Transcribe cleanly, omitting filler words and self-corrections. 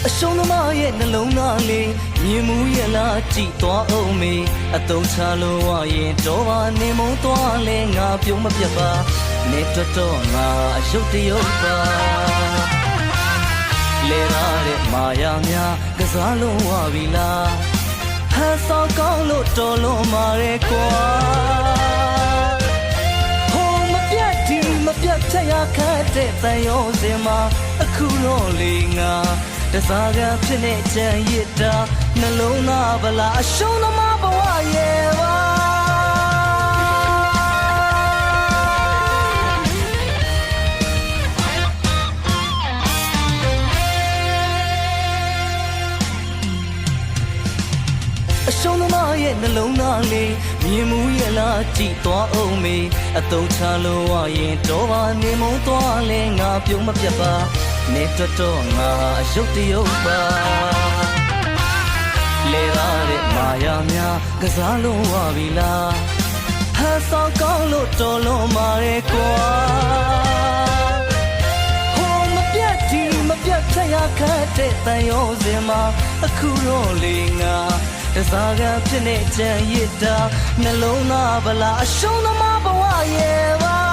အရှုံးသမားရဲ့နှလုံးသားလေးမြင်မှုရလားကြည်သွားအောင်မေအတုံးချလို့ဝရင်တော့ပါနေမုံသွားလဲငါပြုံးမပြတ်ပါနေတော့ငါအယုတ်တရုတ်ပါလေရတဲ့မာယာများကစားလို့ဝပြီလားဟန်ဆောင်ကောင်းလို့တော်လုံးမာရဲကွာဟိုမပြတ်ဒီမပြတ်ထရခတ်တဲ့တန်ရုံးစင်မှာအခုတော့လေငါတစားကဖြစ်နေချင်ရတာနှလုံးသားဗလားအရှုံးသမားဘဝရဲ့ပါအရှုံးသမားရဲ့နှလုံးသားလေးမြင်မှုရလားကြည်သွားအောင်မေအတုံးချလို့ဝရင်တော့ပါနေမုံသွားလဲငါပြုံးမပြတ်ပါနေတော့ငါအယုတ်တရုတ်ပါလေရတဲ့မာယာများကစားလို့ဝပြီလားဟန်ဆောင်ကောင်းလို့တော်လုံးမာရဲကွာဟိုမပြတ်ဒီမပြတ်ထရခတ်တဲ့တန်ရုံးစင်မှာအခုတော့လေငါတစားကဖြစ်နေချင်ရတာနှလုံးသားဗလားအရှုံးသမားဘဝရဲ့ပါ